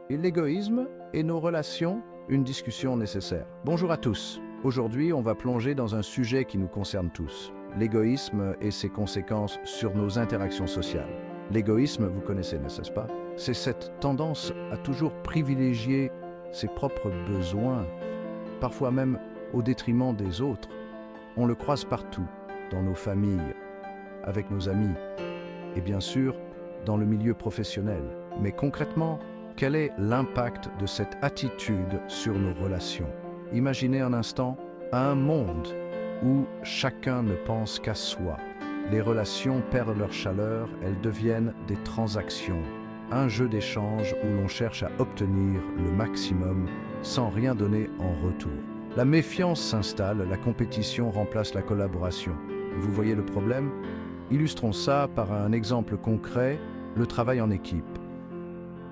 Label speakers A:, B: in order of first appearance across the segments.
A: Et l'égoïsme et nos relations, une discussion nécessaire. Bonjour à tous. Aujourd'hui, on va plonger dans un sujet qui nous concerne tous. L'égoïsme et ses conséquences sur nos interactions sociales. L'égoïsme, vous connaissez, n'est-ce pas? C'est cette tendance à toujours privilégier ses propres besoins, parfois même au détriment des autres. On le croise partout, dans nos familles, avec nos amis, et bien sûr, dans le milieu professionnel. Mais concrètement, quel est l'impact de cette attitude sur nos relations? Imaginez un instant un monde où chacun ne pense qu'à soi. Les relations perdent leur chaleur, elles deviennent des transactions, un jeu d'échange où l'on cherche à obtenir le maximum sans rien donner en retour. La méfiance s'installe, la compétition remplace la collaboration. Vous voyez le problème? Illustrons ça par un exemple concret, le travail en équipe.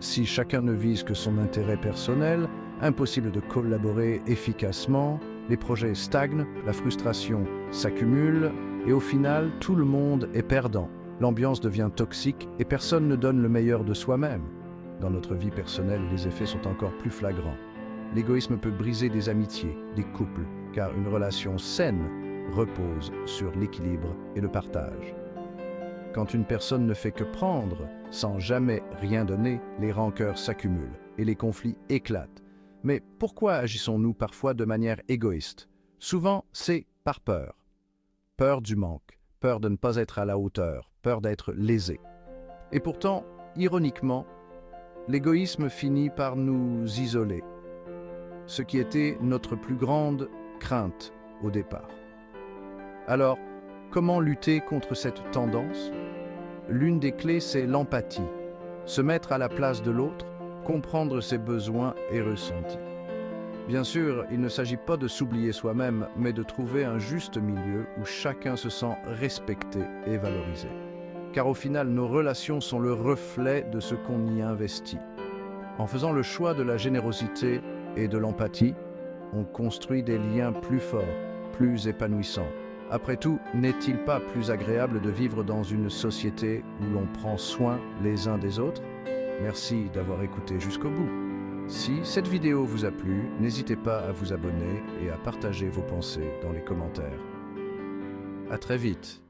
A: Si chacun ne vise que son intérêt personnel, impossible de collaborer efficacement, les projets stagnent, la frustration s'accumule et au final, tout le monde est perdant. L'ambiance devient toxique et personne ne donne le meilleur de soi-même. Dans notre vie personnelle, les effets sont encore plus flagrants. L'égoïsme peut briser des amitiés, des couples, car une relation saine repose sur l'équilibre et le partage. Quand une personne ne fait que prendre, sans jamais rien donner, les rancœurs s'accumulent et les conflits éclatent. Mais pourquoi agissons-nous parfois de manière égoïste? Souvent, c'est par peur. Peur du manque, peur de ne pas être à la hauteur, peur d'être lésé. Et pourtant, ironiquement, l'égoïsme finit par nous isoler, ce qui était notre plus grande crainte au départ. Alors, comment lutter contre cette tendance? L'une des clés, c'est l'empathie. Se mettre à la place de l'autre, comprendre ses besoins et ressentis. Bien sûr, il ne s'agit pas de s'oublier soi-même, mais de trouver un juste milieu où chacun se sent respecté et valorisé. Car au final, nos relations sont le reflet de ce qu'on y investit. En faisant le choix de la générosité et de l'empathie, on construit des liens plus forts, plus épanouissants. Après tout, n'est-il pas plus agréable de vivre dans une société où l'on prend soin les uns des autres? Merci d'avoir écouté jusqu'au bout. Si cette vidéo vous a plu, n'hésitez pas à vous abonner et à partager vos pensées dans les commentaires. À très vite.